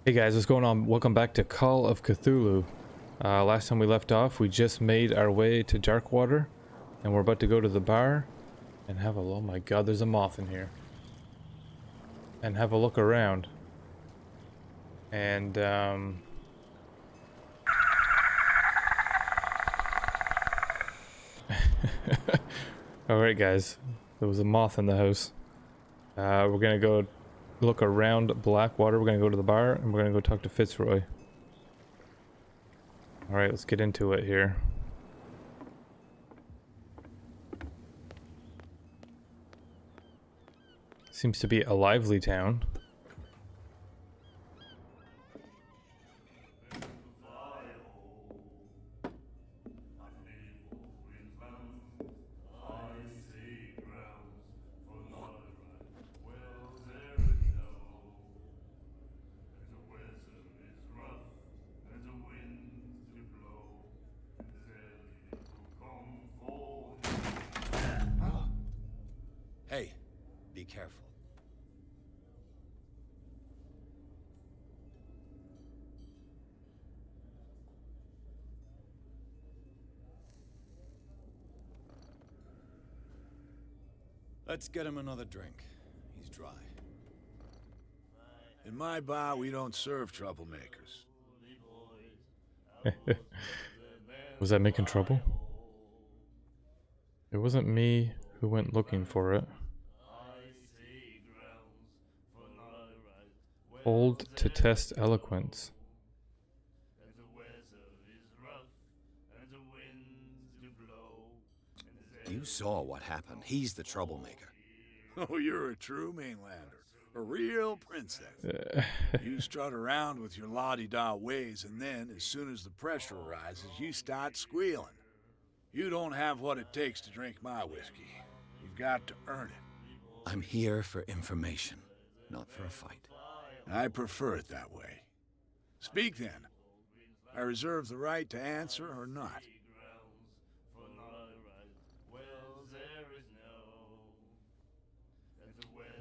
Hey guys, what's going on? Welcome back to Call of Cthulhu. Last time we left off, we just made our way to Darkwater, and we're about to go to the bar and have a... Oh my god, there's a moth in here. And have a look around. And, Alright guys, there was a moth in the house. We're gonna go look around Blackwater, we're gonna go to the bar, and we're gonna go talk to Fitzroy. Alright, let's get into it here. Seems to be a lively town. Hey, be careful. Let's get him another drink. He's dry. In my bar, we don't serve troublemakers. Was that making trouble? It wasn't me who went looking for it. Hold to test eloquence. You saw what happened. He's the troublemaker. Oh, you're a true mainlander. A real princess. You strut around with your la-di-da ways, and then, as soon as the pressure arises, you start squealing. You don't have what it takes to drink my whiskey. You've got to earn it. I'm here for information, not for a fight. I prefer it that way. Speak then. I reserve the right to answer or not.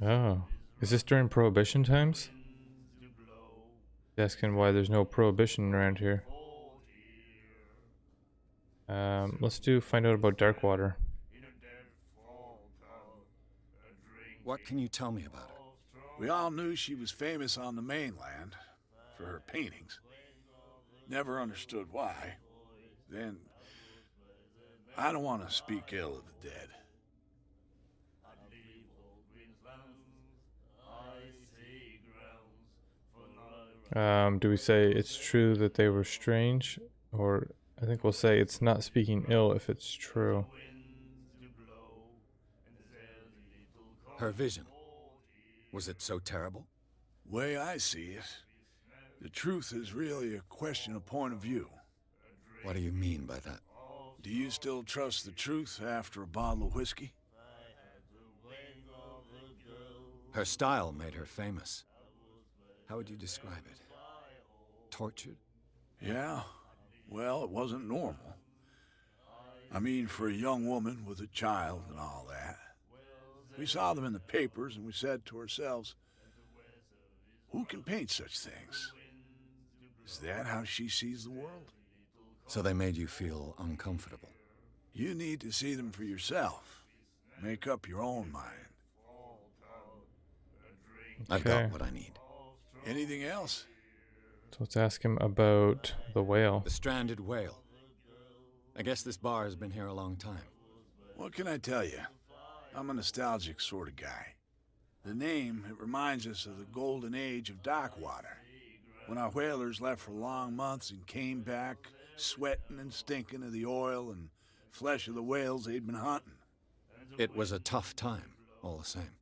Oh, is this during Prohibition times? Asking why there's no Prohibition around here. Let's find out about Darkwater. What can you tell me about her? We all knew she was famous on the mainland for her paintings. Never understood why. Then, I don't want to speak ill of the dead. Do we say it's true that they were strange? Or I think we'll say it's not speaking ill if it's true. Her vision. Was it so terrible? Way I see it, the truth is really a question of point of view. What do you mean by that? Do you still trust the truth after a bottle of whiskey? Her style made her famous. How would you describe it? Tortured? Yeah, well, it wasn't normal. I mean, for a young woman with a child and all that. We saw them in the papers and we said to ourselves, who can paint such things? Is that how she sees the world? So they made you feel uncomfortable? You need to see them for yourself. Make up your own mind. I've got what I need. Anything else? So let's ask him about the whale. The stranded whale. I guess this bar has been here a long time. What can I tell you? I'm a nostalgic sort of guy. The name, it reminds us of the golden age of Darkwater, when our whalers left for long months and came back sweating and stinking of the oil and flesh of the whales they'd been hunting. It was a tough time, all the same.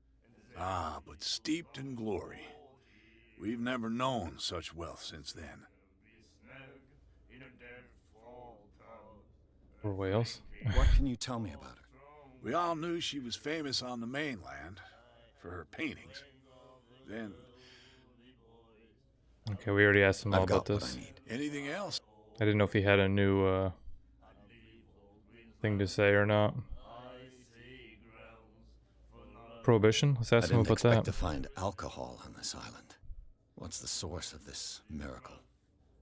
Ah, but steeped in glory. We've never known such wealth since then. Or whales? What can you tell me about her? We all knew she was famous on the mainland for her paintings. Then, Okay, we already asked him all I've about got what this. I need. anything else? I didn't know if he had a new thing to say or not. Prohibition? Let's I ask him didn't about expect that. to find alcohol on this island. What's the source of this miracle?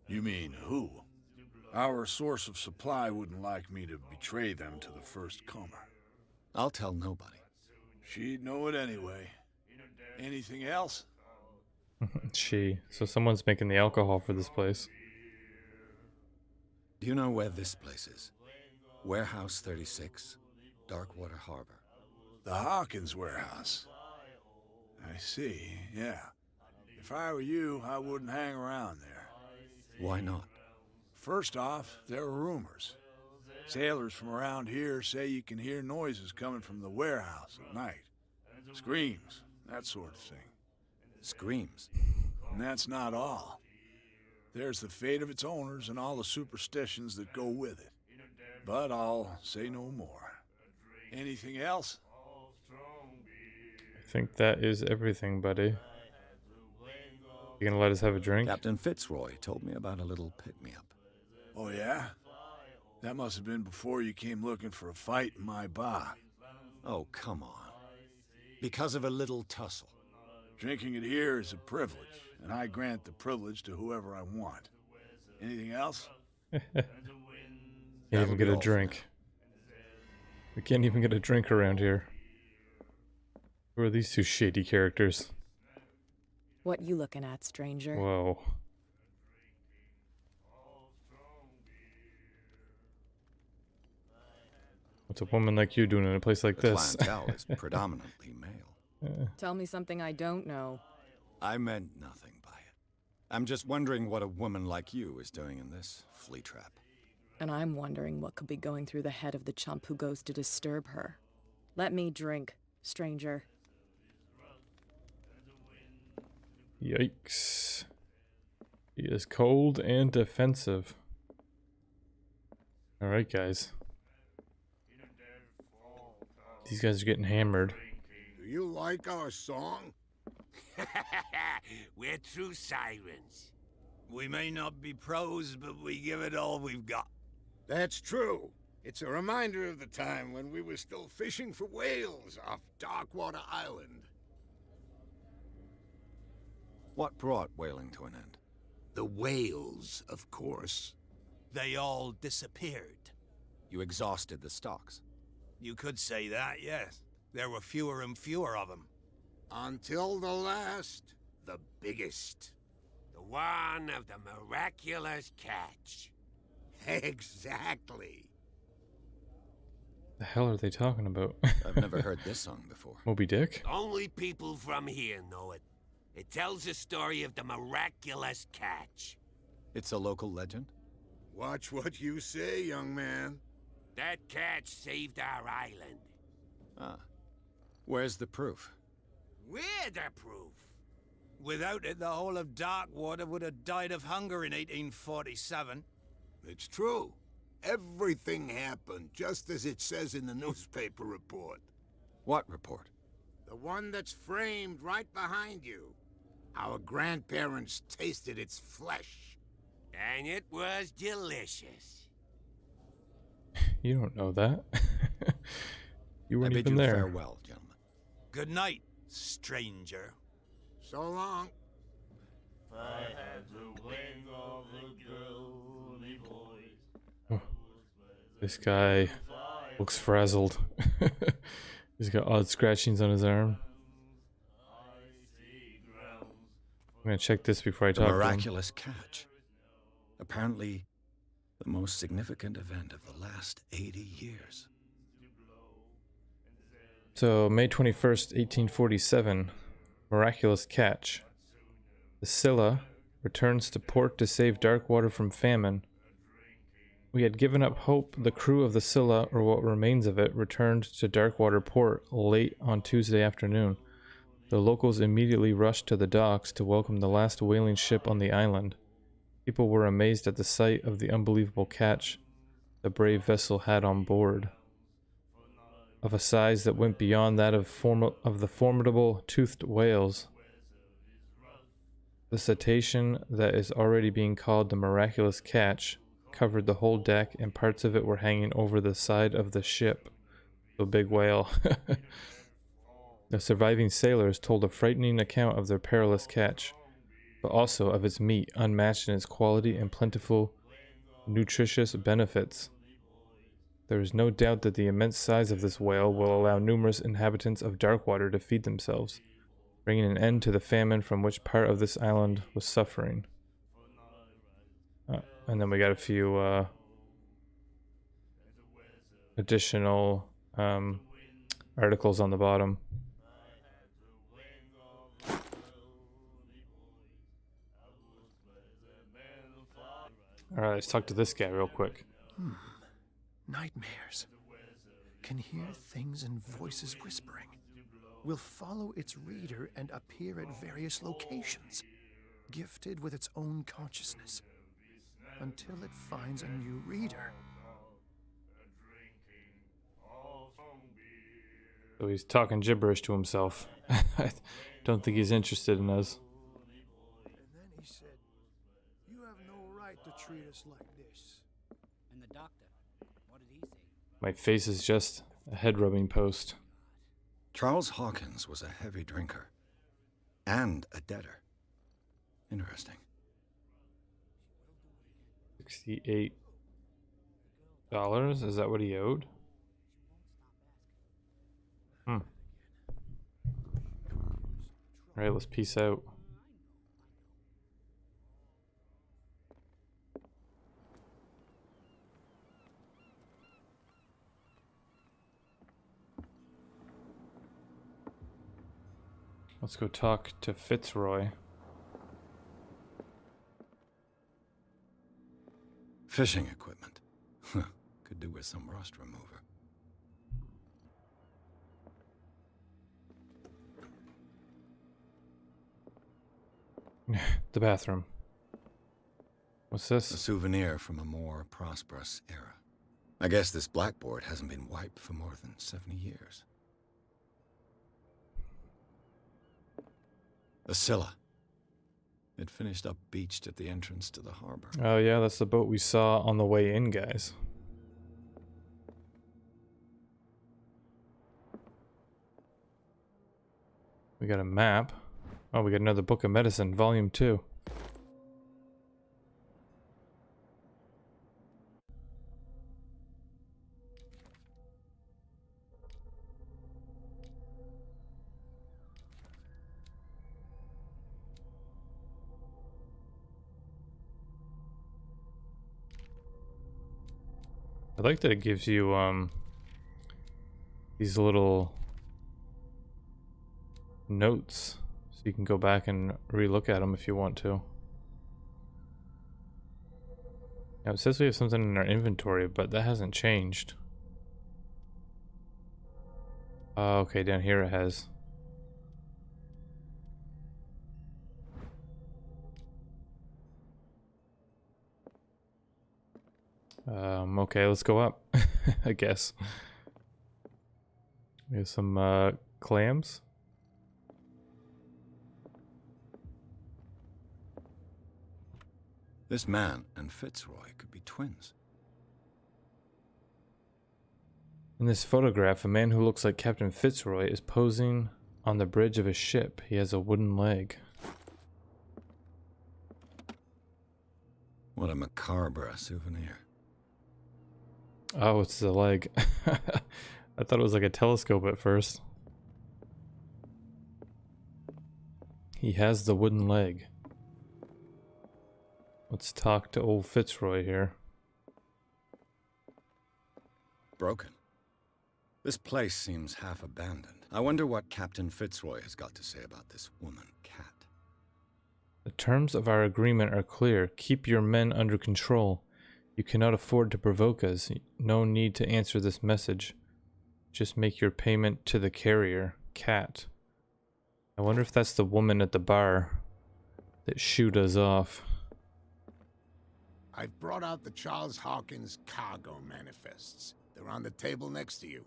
You mean who? Our source of supply wouldn't like me to betray them to the first comer. I'll tell nobody. She'd know it anyway. Anything else? So someone's making the alcohol for this place. Do you know where this place is? Warehouse 36, Darkwater Harbor. The Hawkins warehouse. I see, yeah. If I were you, I wouldn't hang around there. Why not? First off, there are rumors. Sailors from around here say you can hear noises coming from the warehouse at night. Screams, that sort of thing. Screams. And that's not all. There's the fate of its owners and all the superstitions that go with it. But I'll say no more. Anything else? I think that is everything, buddy. You gonna let us have a drink? Captain Fitzroy told me about a little pick-me-up. Oh yeah? That must have been before you came looking for a fight in my bar. Oh, come on. Because of a little tussle. Drinking it here is a privilege, and I grant the privilege to whoever I want. Anything else? Can't even get a drink. We can't even get a drink around here. Who are these two shady characters? What you looking at, stranger? Whoa. What's a woman like you doing in a place like The this? clientele is predominantly male. Tell me something I don't know. I meant nothing by it. I'm just wondering what a woman like you is doing in this flea trap. And I'm wondering what could be going through the head of the chump who goes to disturb her. Let me drink, stranger. Yikes. He is cold and defensive. Alright, guys. These guys are getting hammered. Do you like our song? We're true sirens. We may not be pros, but we give it all we've got. That's true. It's a reminder of the time when we were still fishing for whales off Darkwater Island. What brought whaling to an end? The whales, of course. They all disappeared. You exhausted the stocks. You could say that, yes. There were fewer and fewer of them. Until the last, the biggest. The one of the miraculous catch. Exactly. The hell are they talking about? I've never heard this song before. Moby Dick? Only people from here know it. It tells the story of the miraculous catch. It's a local legend? Watch what you say, young man. That catch saved our island. Ah. Where's the proof? We're the proof. Without it, the whole of Darkwater would have died of hunger in 1847. It's true. Everything happened just as it says in the newspaper report. What report? The one that's framed right behind you. Our grandparents tasted its flesh. And it was delicious. You don't know that. You I weren't bid even you there. farewell, gentlemen. Good night, stranger. So long. If I had the wing of the girly voice, This guy looks frazzled. He's got odd scratchings on his arm. I'm gonna check this before I The talk to him. miraculous catch. Apparently, the most significant event of the last 80 years. So, May 21st, 1847, miraculous catch. The Scylla returns to port to save Darkwater from famine. We had given up hope. The crew of the Scylla, or what remains of it, returned to Darkwater port late on Tuesday afternoon. The locals immediately rushed to the docks to welcome the last whaling ship on the island. People were amazed at the sight of the unbelievable catch the brave vessel had on board, of a size that went beyond that of the formidable toothed whales. The cetacean that is already being called the miraculous catch covered the whole deck, and parts of it were hanging over the side of the ship. The big whale. The surviving sailors told a frightening account of their perilous catch. but also of its meat, unmatched in its quality and plentiful, nutritious benefits. There is no doubt that the immense size of this whale will allow numerous inhabitants of Darkwater to feed themselves, bringing an end to the famine from which part of this island was suffering. And then we got a few additional articles on the bottom. Alright, let's talk to this guy real quick. Nightmares. Can hear things and voices whispering. Will follow its reader and appear at various locations, gifted with its own consciousness, until it finds a new reader. So he's talking gibberish to himself. I don't think he's interested in us. And then he said, "You have no right to treat us like this." And the doctor, what did he say? My face is just a head-rubbing post. Charles Hawkins was a heavy drinker. And a debtor. Interesting. $68. Is that what he owed? Alright, let's peace out. Let's go talk to Fitzroy. Fishing equipment. Could do with some rust remover. The bathroom. What's A this? souvenir from a more prosperous era. I guess this blackboard hasn't been wiped for more than 70 years. The Scylla. It finished up beached at the entrance to the harbor. Oh yeah, that's the boat we saw on the way in, guys. We got a map. Oh, we got another book of medicine, volume 2. I like that it gives you these little notes so you can go back and re-look at them if you want to. Now it says we have something in our inventory, but that hasn't changed. Okay, down here it has. Okay, let's go up, I guess. We have some clams. This man and Fitzroy could be twins. In this photograph, a man who looks like Captain Fitzroy is posing on the bridge of a ship. He has a wooden leg. What a macabre souvenir. Oh, it's the leg. I thought it was like a telescope at first. He has the wooden leg. Let's talk to old Fitzroy here. Broken. This place seems half abandoned. I wonder what Captain Fitzroy has got to say about this woman, Cat. The terms of our agreement are clear. Keep your men under control. You cannot afford to provoke us. No need to answer this message. Just make your payment to the carrier, Cat. I wonder if that's the woman at the bar that shooed us off. I've brought out the Charles Hawkins cargo manifests. They're on the table next to you.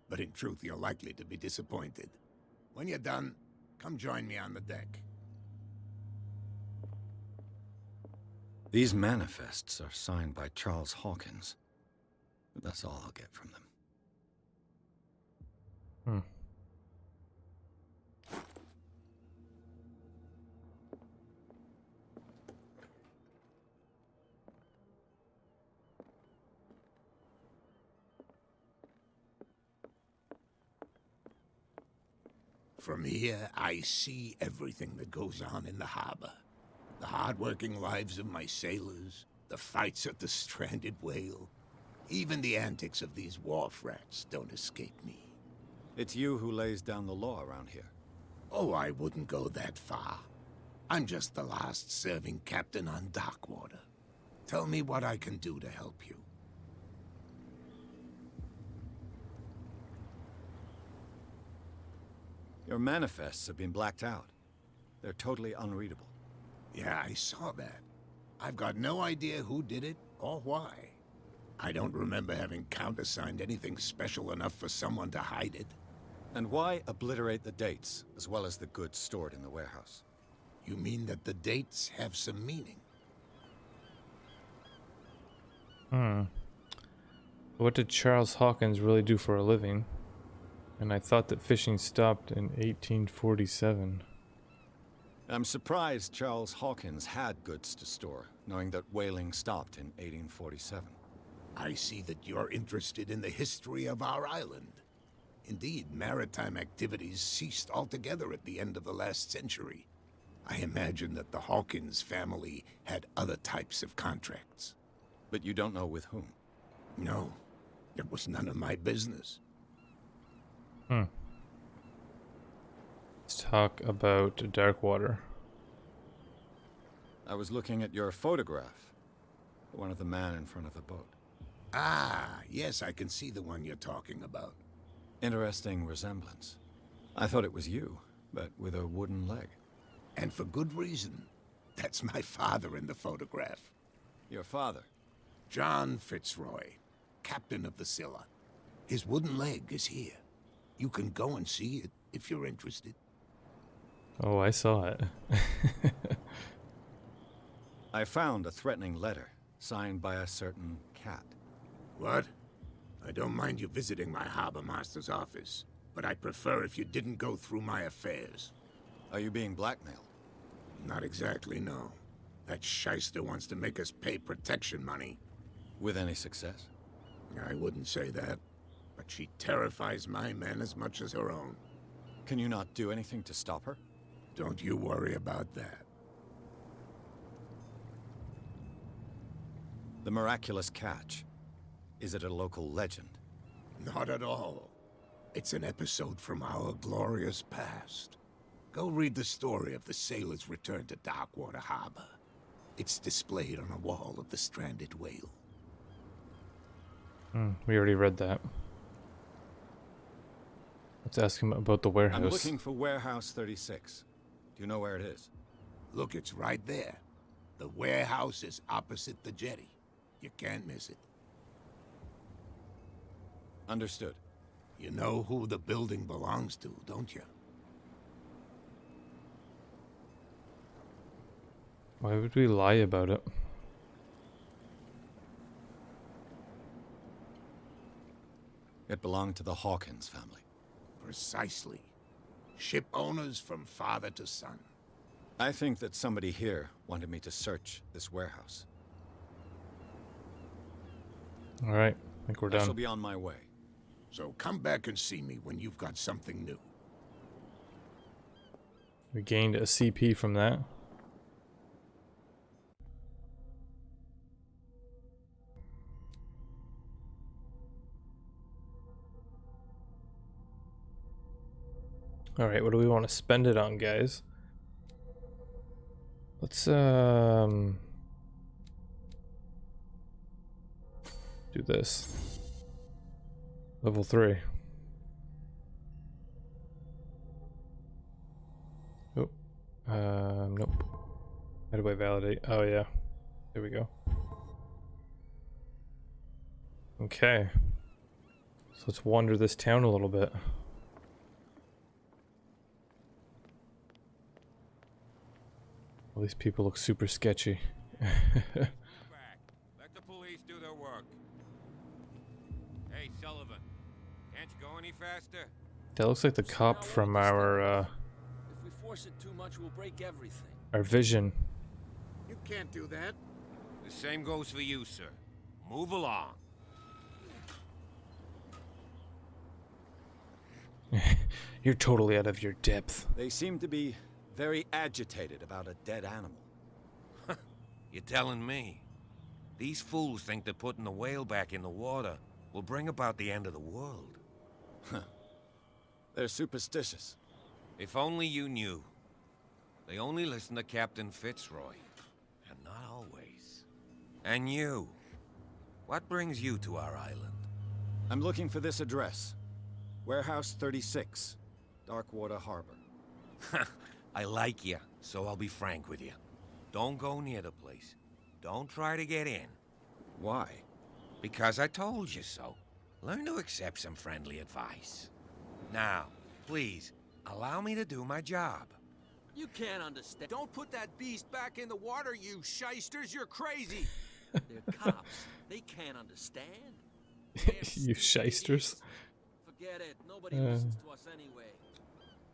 But in truth, you're likely to be disappointed. When you're done, come join me on the deck. These manifests are signed by Charles Hawkins. But that's all I'll get from them. From here, I see everything that goes on in the harbor. The hard-working lives of my sailors, the fights at the stranded whale. Even the antics of these wharf rats don't escape me. It's you who lays down the law around here. Oh, I wouldn't go that far. I'm just the last serving captain on Darkwater. Tell me what I can do to help you. Your manifests have been blacked out. They're totally unreadable. Yeah, I saw that. I've got no idea who did it or why. I don't remember having countersigned anything special enough for someone to hide it. And why obliterate the dates, as well as the goods stored in the warehouse? You mean that the dates have some meaning? What did Charles Hawkins really do for a living? And I thought that fishing stopped in 1847. I'm surprised Charles Hawkins had goods to store, knowing that whaling stopped in 1847. I see that you're interested in the history of our island. Indeed, maritime activities ceased altogether at the end of the last century. I imagine that the Hawkins family had other types of contracts. But you don't know with whom? No, it was none of my business. Let's talk about Darkwater. I was looking at your photograph. One of the man in front of the boat. Ah, yes, I can see the one you're talking about. Interesting resemblance. I thought it was you, but with a wooden leg. And for good reason. That's my father in the photograph. Your father? John Fitzroy, captain of the Scylla. His wooden leg is here. You can go and see it if you're interested. Oh, I saw it. I found a threatening letter, signed by a certain cat. What? I don't mind you visiting my harbor master's office, but I'd prefer if you didn't go through my affairs. Are you being blackmailed? Not exactly, no. That shyster wants to make us pay protection money. With any success? I wouldn't say that, but she terrifies my men as much as her own. Can you not do anything to stop her? Don't you worry about that. The miraculous catch. Is it a local legend? Not at all. It's an episode from our glorious past. Go read the story of the sailor's return to Darkwater Harbor. It's displayed on a wall of the stranded whale. We already read that. Let's ask him about the warehouse. I'm looking for Warehouse 36. Do you know where it is? Look, it's right there. The warehouse is opposite the jetty. You can't miss it. Understood. You know who the building belongs to, don't you? Why would we lie about it? It belonged to the Hawkins family. Precisely. Ship owners from father to son. I think that somebody here wanted me to search this warehouse. Alright, I think we're I shall done. be on my way. So come back and see me when you've got something new. We gained a CP from that. Alright, what do we want to spend it on, guys? Let's do this. Level 3. Oh, nope. How do I validate? Oh yeah, there we go. Okay, so let's wander this town a little bit. All these people look super sketchy. Back. Let the police do their work. Hey, Sullivan. Can't you go any faster? That looks like the cop from our If we force it too much, we'll break everything. our vision. You can't do that. The same goes for you, sir. Move along. You're totally out of your depth. They seem to be very agitated about a dead animal. You're telling me? These fools think that putting the whale back in the water will bring about the end of the world. They're superstitious. If only you knew. They only listen to Captain Fitzroy. And not always. And you. What brings you to our island? I'm looking for this address. Warehouse 36, Darkwater Harbor. I like you, so I'll be frank with you. Don't go near the place. Don't try to get in. Why? Because I told you so. Learn to accept some friendly advice. Now, please, allow me to do my job. You can't understand. Don't put that beast back in the water, you shysters. You're crazy. They're cops. They can't understand. You shysters. Forget it. Nobody listens to us anyway.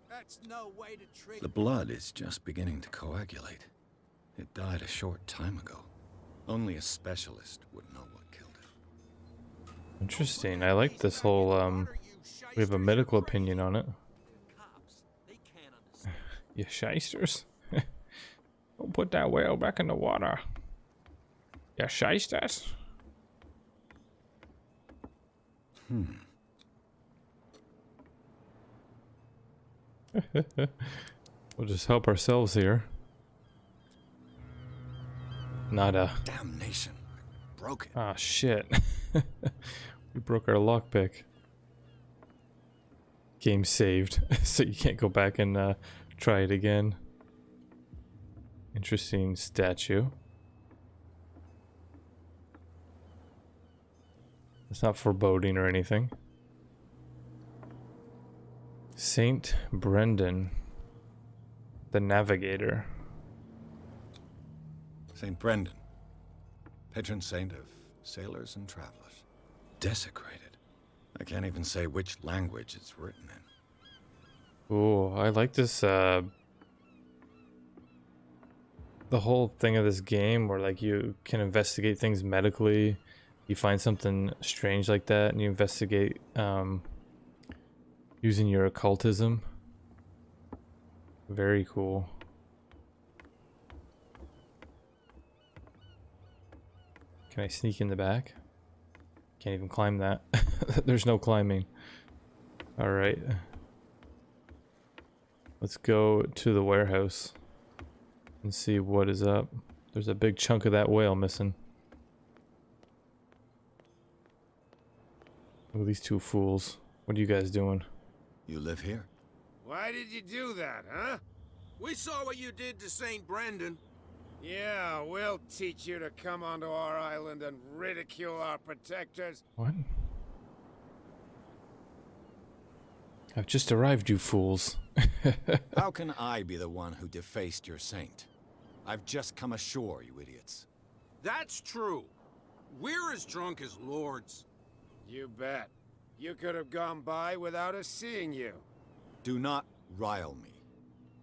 That's no way to treat. The blood is just beginning to coagulate. It died a short time ago. Only a specialist would know what killed it. Interesting. I like this whole, we have a medical opinion on it. You shysters. Don't put that whale back in the water. You shysters. We'll just help ourselves here. Nada. Damnation. Broke it. Ah, shit. We broke our lockpick. Game saved. So you can't go back and try it again. Interesting statue. It's not foreboding or anything. Saint Brendan, the Navigator. St. Brendan, patron saint of sailors and travelers. Desecrated. I can't even say which language it's written in. Oh, I like this, the whole thing of this game where, like, you can investigate things medically. You find something strange like that and you investigate, using your occultism. Very cool. Can I sneak in the back? Can't even climb that. There's no climbing. Alright. Let's go to the warehouse and see what is up. There's a big chunk of that whale missing. Look at these two fools. What are you guys doing? You live here? Why did you do that, huh? We saw what you did to St. Brendan. Yeah, we'll teach you to come onto our island and ridicule our protectors. What? I've just arrived, you fools. How can I be the one who defaced your saint? I've just come ashore, you idiots. That's true. We're as drunk as lords. You bet. You could have gone by without us seeing you. Do not rile me.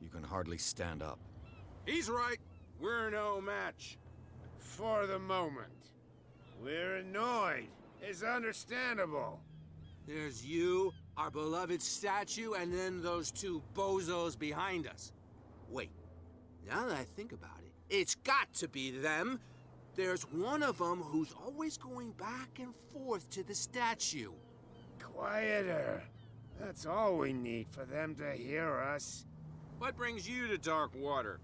You can hardly stand up. He's right. We're no match. For the moment. We're annoyed. It's understandable. There's you, our beloved statue, and then those two bozos behind us. Wait, now that I think about it, it's got to be them. There's one of them who's always going back and forth to the statue. Quieter. That's all we need for them to hear us. What brings you to Darkwater?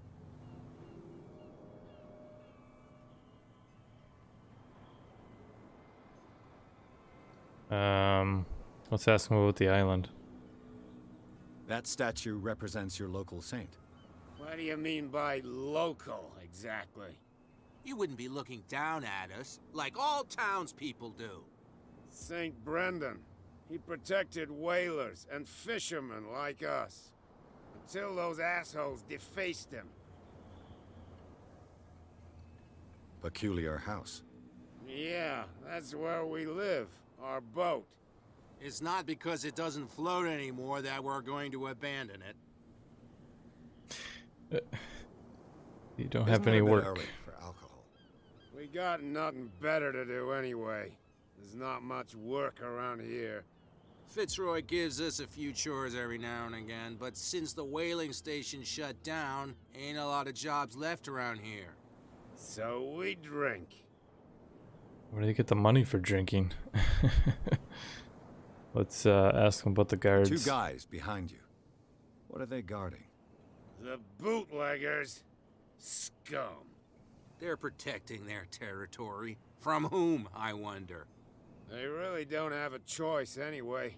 Let's ask him about the island. That statue represents your local saint. What do you mean by local, exactly? You wouldn't be looking down at us, like all townspeople do. St. Brendan. He protected whalers and fishermen like us. Until those assholes defaced him. Peculiar house. Yeah, that's where we live. Our boat. It's not because it doesn't float anymore that we're going to abandon it. You don't have any work. Early for alcohol. We got nothing better to do anyway. There's not much work around here. Fitzroy gives us a few chores every now and again, but since the whaling station shut down, ain't a lot of jobs left around here. So we drink. Where do they get the money for drinking? Let's ask them about the guards. 2 guys behind you. What are they guarding? The bootleggers. Scum. They're protecting their territory. From whom, I wonder? They really don't have a choice anyway.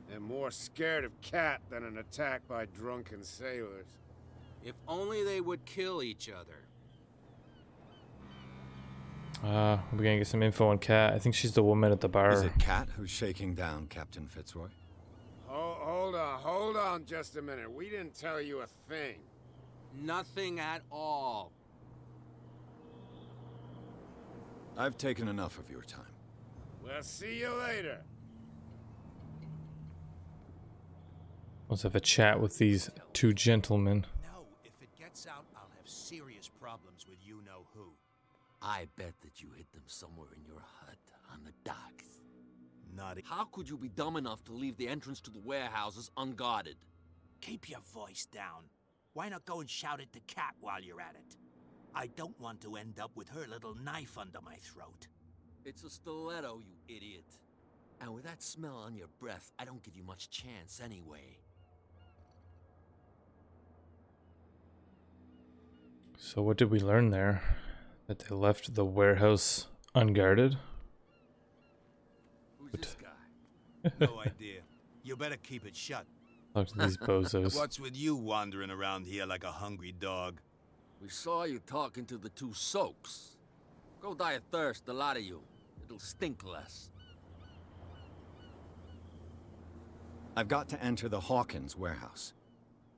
They're more scared of Cat than an attack by drunken sailors. If only they would kill each other. We're gonna get some info on Kat. I think she's the woman at the bar. Is it Cat who's shaking down Captain Fitzroy? Hold on just a minute. We didn't tell you a thing. Nothing at all. I've taken enough of your time. We'll see you later. Let's have a chat with these 2 gentlemen. No, if it gets out, I'll have serious problems with you-know-who. I bet that you hid them somewhere in your hut on the docks. How could you be dumb enough to leave the entrance to the warehouses unguarded? Keep your voice down. Why not go and shout at the cat while you're at it? I don't want to end up with her little knife under my throat. It's a stiletto, you idiot. And with that smell on your breath, I don't give you much chance anyway. So what did we learn there? That they left the warehouse unguarded? Who's this guy? No idea. You better keep it shut. Talk to these bozos. What's with you wandering around here like a hungry dog? We saw you talking to the 2 soaks. Go die of thirst, the lot of you. It'll stink less. I've got to enter the Hawkins warehouse.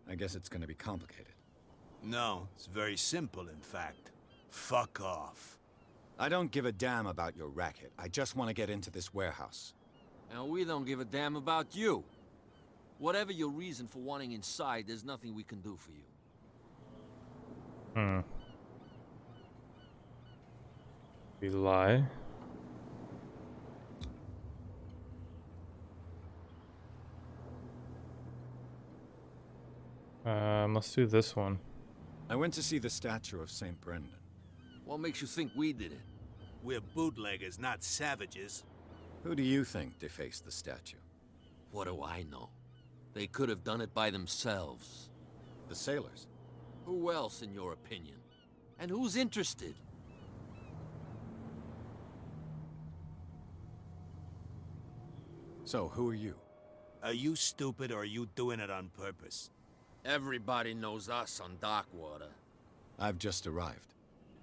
I guess it's gonna be complicated. No, it's very simple, in fact. Fuck off. I don't give a damn about your racket. I just want to get into this warehouse. And we don't give a damn about you. Whatever your reason for wanting inside, there's nothing we can do for you. We lie. Let's do this one. I went to see the statue of St. Brendan. What makes you think we did it? We're bootleggers, not savages. Who do you think defaced the statue? What do I know? They could have done it by themselves. The sailors. Who else, in your opinion? And who's interested? So, who are you? Are you stupid or are you doing it on purpose? Everybody knows us on Darkwater. I've just arrived.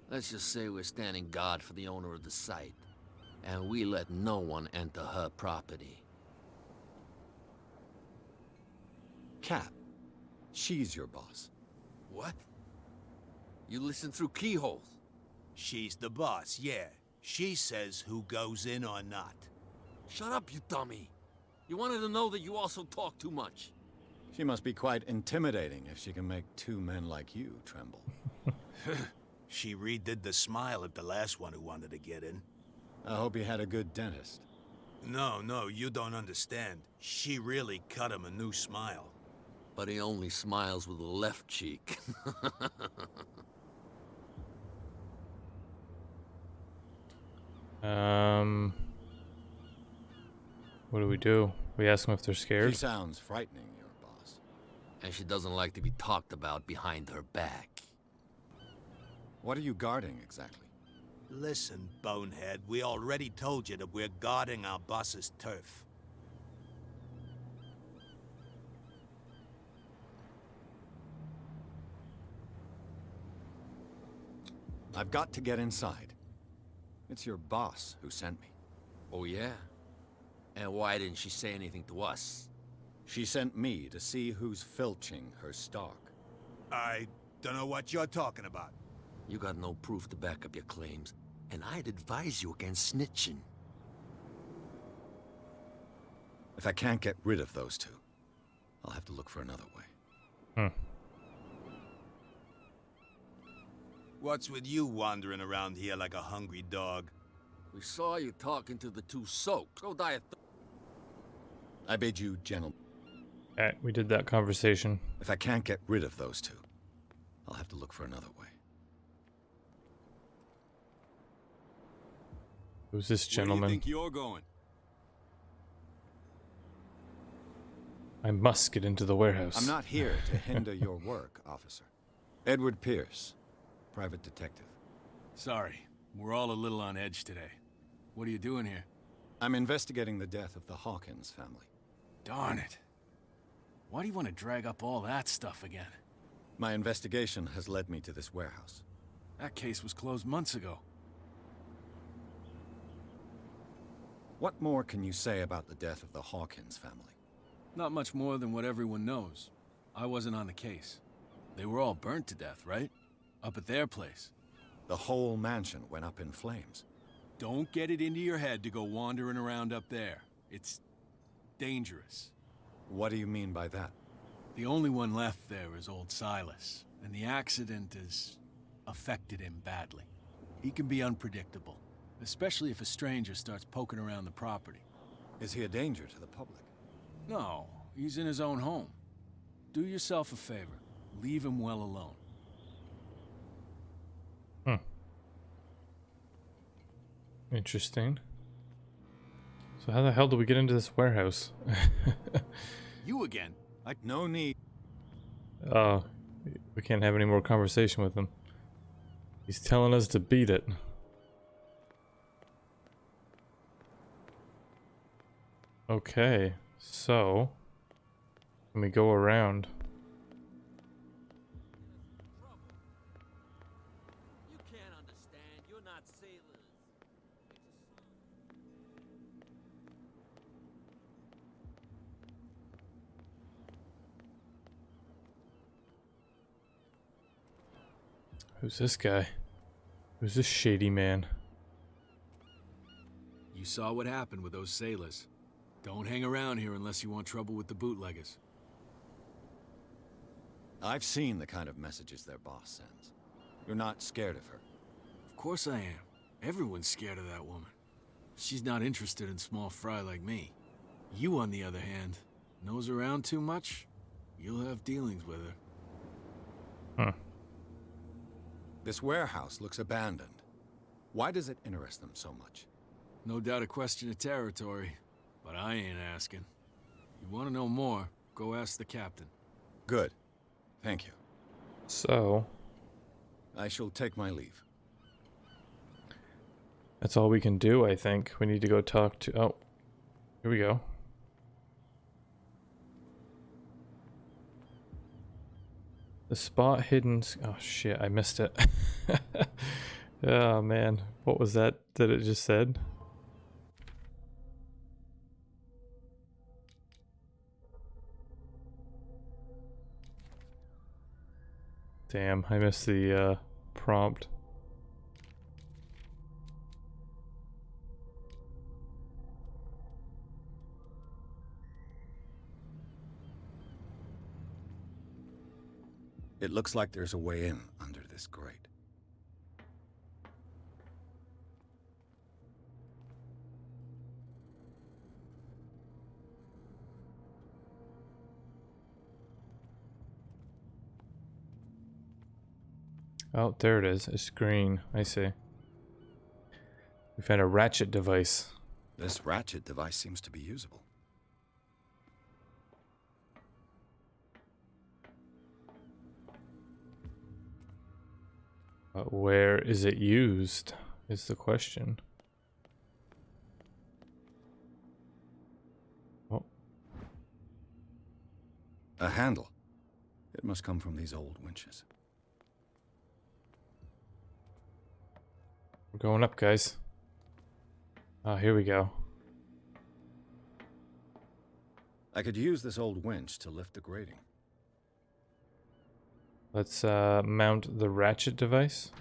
Let's just say we're standing guard for the owner of the site. And we let no one enter her property. Cat. She's your boss. What? You listen through keyholes? She's the boss, yeah. She says who goes in or not. Shut up, you dummy. You wanted to know that you also talk too much. She must be quite intimidating if she can make 2 men like you tremble. She redid the smile at the last one who wanted to get in. I hope he had a good dentist. No, you don't understand. She really cut him a new smile. But he only smiles with the left cheek. What do we do? We ask them if they're scared? She sounds frightening, your boss. And she doesn't like to be talked about behind her back. What are you guarding, exactly? Listen, bonehead, we already told you that we're guarding our boss's turf. I've got to get inside. It's your boss who sent me. Oh, yeah? And why didn't she say anything to us? She sent me to see who's filching her stock. I don't know what you're talking about. You got no proof to back up your claims, and I'd advise you against snitching. If I can't get rid of those 2, I'll have to look for another way. What's with you wandering around here like a hungry dog? We saw you talking to the 2 soaks. Go die of I bid you, gentlemen. Alright, we did that conversation. If I can't get rid of those two, I'll have to look for another way. Who's this Where do you gentleman? think you're going? I must get into the warehouse. I'm not here to hinder your work, officer. Edward Pierce, private detective. Sorry, we're all a little on edge today. What are you doing here? I'm investigating the death of the Hawkins family. Darn it. Why do you want to drag up all that stuff again? My investigation has led me to this warehouse. That case was closed months ago. What more can you say about the death of the Hawkins family? Not much more than what everyone knows. I wasn't on the case. They were all burnt to death, right? Up at their place. The whole mansion went up in flames. Don't get it into your head to go wandering around up there. It's dangerous. What do you mean by that? The only one left there is old Silas, and the accident has affected him badly. He can be unpredictable, especially if a stranger starts poking around the property. Is he a danger to the public? No, he's in his own home. Do yourself a favor. Leave him well alone. Interesting. So how the hell do we get into this warehouse? You again? No need. Oh, we can't have any more conversation with him. He's telling us to beat it. Okay, so let me go around. You can't understand. You're not sailors. Who's this guy? Who's this shady man? You saw what happened with those sailors. Don't hang around here unless you want trouble with the bootleggers. I've seen the kind of messages their boss sends. You're not scared of her. Of course I am. Everyone's scared of that woman. She's not interested in small fry like me. You, on the other hand, nose around too much, you'll have dealings with her. Huh. This warehouse looks abandoned. Why does it interest them so much? No doubt a question of territory, but I ain't asking. You want to know more, go ask the captain. Good. Thank you. So I shall take my leave. that's all we can do, I think. We need to go talk to... Oh, here we go. The spot hidden... Oh, shit, I missed it. Oh, man. What was that it just said? Damn, I missed the prompt. It looks like there's a way in under this grate. Oh, there it is. It's green. I see. We found a ratchet device. This ratchet device seems to be usable. But where is it used? Is the question. Oh. A handle. It must come from these old winches. We're going up, guys. Oh, here we go. I could use this old winch to lift the grating. Let's mount the ratchet device.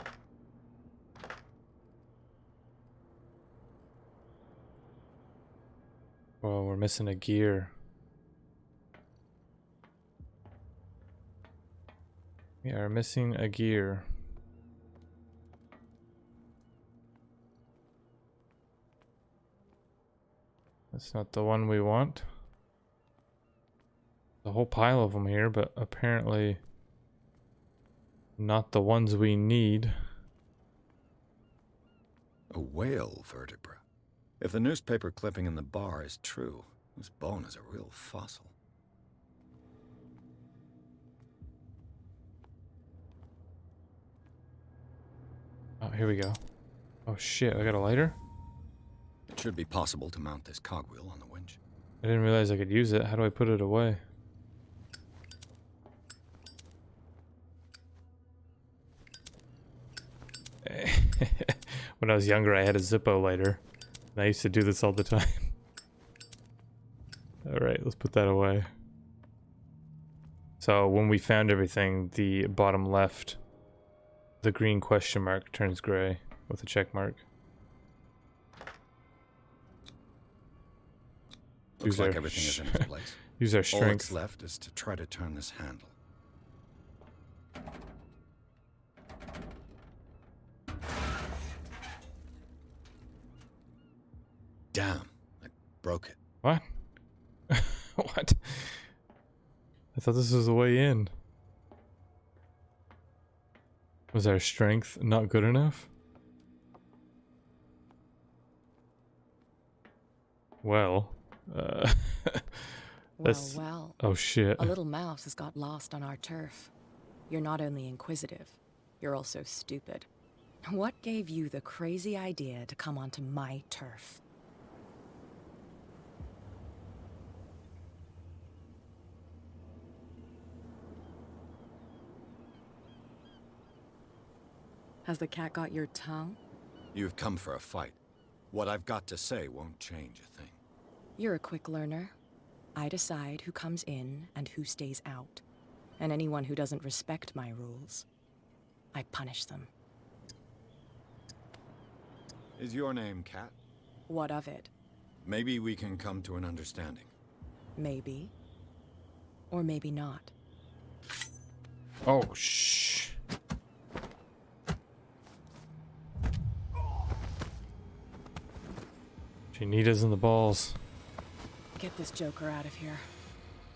Oh, we're missing a gear. We are missing a gear. That's not the one we want. a whole pile of them here, but apparently not the ones we need. A whale vertebra. If the newspaper clipping in the bar is true, this bone is a real fossil. Oh, here we go. Oh shit, I got a lighter? It should be possible to mount this cogwheel on the winch. I didn't realize I could use it. How do I put it away? When I was younger, I had a Zippo lighter. And I used to do this all the time. Alright, let's put that away. So when we found everything, the bottom left, the green question mark turns gray with a check mark. Looks like everything is in its place. Use our All strength. that's left is to try to turn this handle. Damn, I broke it. What? What? I thought this was the way in. Was our strength not good enough? Well, that's... Well. Oh shit. A little mouse has got lost on our turf. You're not only inquisitive, you're also stupid. What gave you the crazy idea to come onto my turf? Has the cat got your tongue? You've come for a fight. What I've got to say won't change a thing. You're a quick learner. I decide who comes in and who stays out. And anyone who doesn't respect my rules, I punish them. Is your name Cat? What of it? Maybe we can come to an understanding. Maybe. Or maybe not. Oh, shh. She need us in the balls. Get this joker out of here.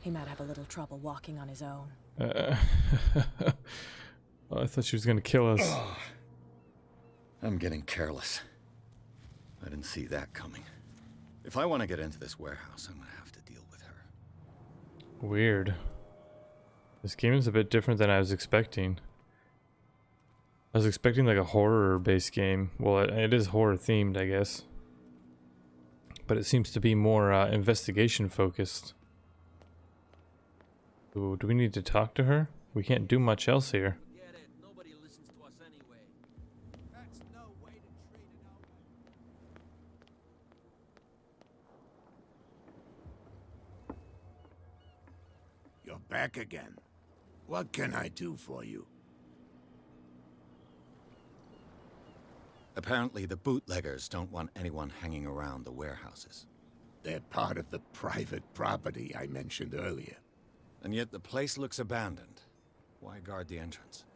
He might have a little trouble walking on his own. Oh, I thought she was gonna kill us. Oh, I'm getting careless. I didn't see that coming. If I want to get into this warehouse, I'm gonna have to deal with her. Weird. This game is a bit different than I was expecting. I was expecting like a horror-based game. Well, it is horror-themed, I guess. But it seems to be more investigation-focused. Ooh, do we need to talk to her? We can't do much else here. Nobody listens to us anyway. That's no way to treat an old... You're back again. What can I do for you? Apparently the bootleggers don't want anyone hanging around the warehouses. They're part of the private property I mentioned earlier. And yet the place looks abandoned. Why guard the entrance?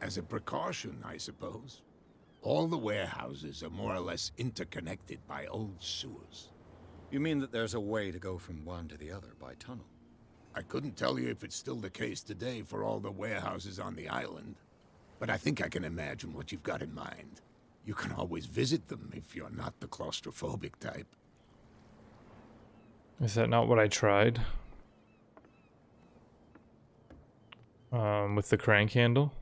As a precaution, I suppose. All the warehouses are more or less interconnected by old sewers. You mean that there's a way to go from one to the other by tunnel? I couldn't tell you if it's still the case today for all the warehouses on the island, but I think I can imagine what you've got in mind. You can always visit them if you're not the claustrophobic type. Is that not what I tried? With the crank handle?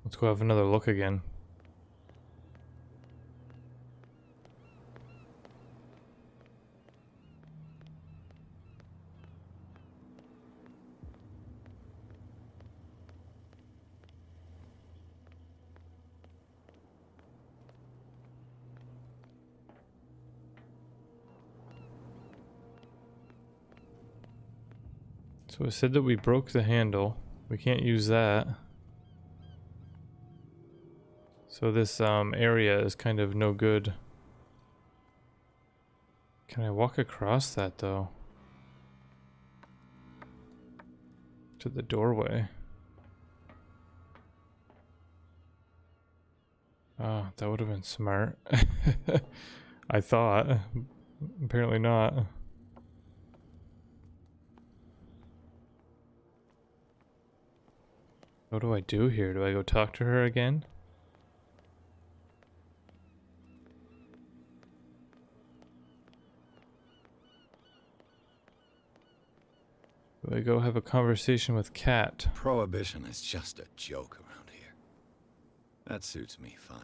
Let's go have another look again. So it said that we broke the handle. We can't use that. So this area is kind of no good. Can I walk across that though? To the doorway. Ah, that would have been smart. I thought. Apparently not. What do I do here? Do I go talk to her again? Do I go have a conversation with Kat? Prohibition is just a joke around here. That suits me fine.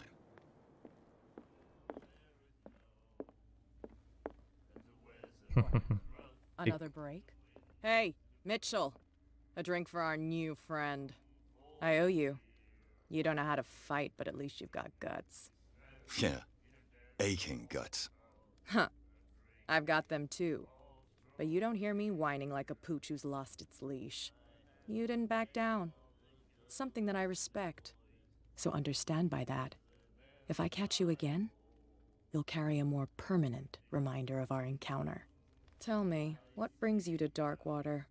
Another break? Hey, Mitchell. A drink for our new friend. I owe you. You don't know how to fight, but at least you've got guts. Yeah. Aching guts. Huh. I've got them too. But you don't hear me whining like a pooch who's lost its leash. You didn't back down. It's something that I respect. So understand by that. If I catch you again, you'll carry a more permanent reminder of our encounter. Tell me, what brings you to Darkwater?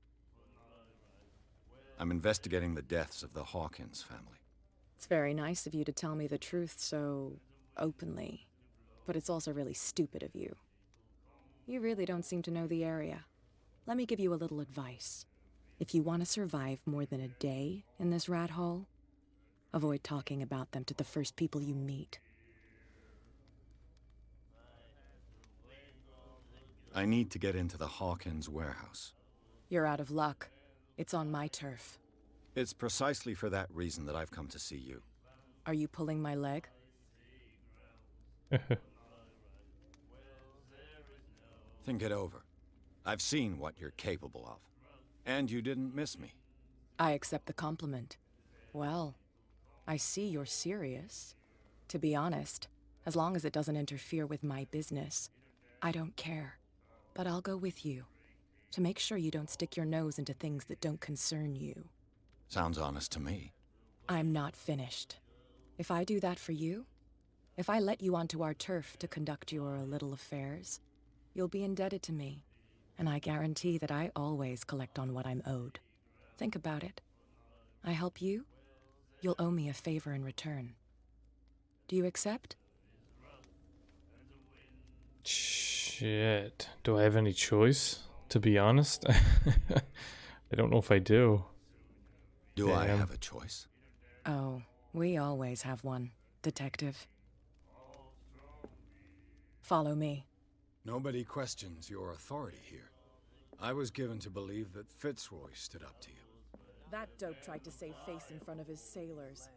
I'm investigating the deaths of the Hawkins family. It's very nice of you to tell me the truth so openly. But it's also really stupid of you. You really don't seem to know the area. Let me give you a little advice. If you want to survive more than a day in this rat hole, avoid talking about them to the first people you meet. I need to get into the Hawkins warehouse. You're out of luck. It's on my turf. It's precisely for that reason that I've come to see you. Are you pulling my leg? Think it over. I've seen what you're capable of. And you didn't miss me. I accept the compliment. Well, I see you're serious. To be honest, as long as it doesn't interfere with my business, I don't care. But I'll go with you, to make sure you don't stick your nose into things that don't concern you. Sounds honest to me. I'm not finished. If I do that for you, if I let you onto our turf to conduct your little affairs, you'll be indebted to me, and I guarantee that I always collect on what I'm owed. Think about it. I help you, you'll owe me a favor in return. Do you accept? Shit. Do I have any choice? To be honest, I don't know if I do. Do I have a choice? Oh, we always have one, Detective. Follow me. Nobody questions your authority here. I was given to believe that Fitzroy stood up to you. That dope tried to save face in front of his sailors.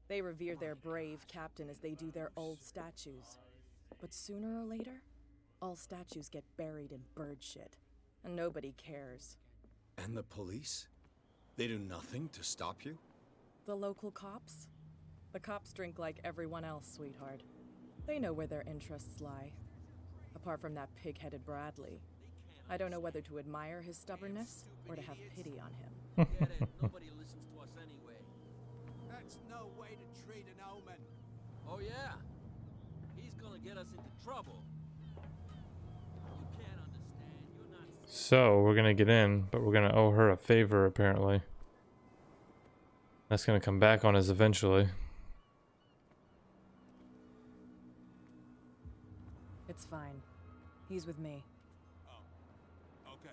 They revere their brave captain as they do their old statues. But sooner or later, all statues get buried in bird shit, and nobody cares. And the police? They do nothing to stop you? The local cops? The cops drink like everyone else, sweetheart. They know where their interests lie. Apart from that pig-headed Bradley, I don't know whether to admire his stubbornness or to have pity on him. Get it. Nobody listens to us anyway. That's no way to treat an omen. Oh, yeah? He's gonna get us into trouble. You can't understand. You're not... So, we're gonna get in, but we're gonna owe her a favor, apparently. That's gonna come back on us eventually. It's fine. He's with me. Oh, okay.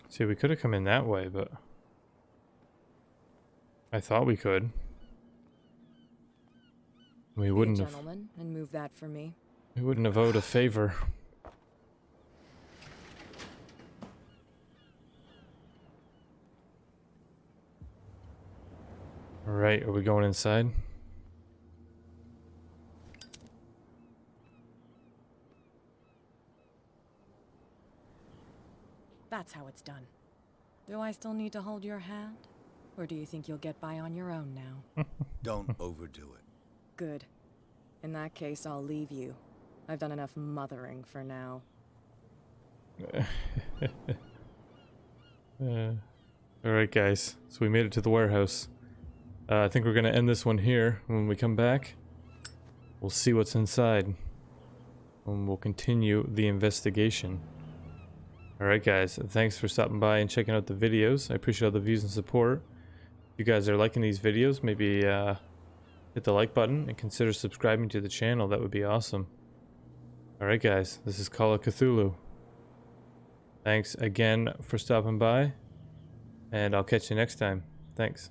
See, we could have come in that way, but I thought we could. We wouldn't Be a have. gentleman and move that for me. We wouldn't have owed a favor. All right, are we going inside? That's how it's done. Do I still need to hold your hand? Or do you think you'll get by on your own now? Don't overdo it. Good. In that case, I'll leave you. I've done enough mothering for now. Alright guys, so we made it to the warehouse. I think we're gonna end this one here. When we come back, we'll see what's inside, and we'll continue the investigation. Alright guys, thanks for stopping by and checking out the videos. I appreciate all the views and support. If you guys are liking these videos, maybe hit the like button and consider subscribing to the channel. That would be awesome. Alright guys, this is Call of Cthulhu. Thanks again for stopping by, and I'll catch you next time. Thanks.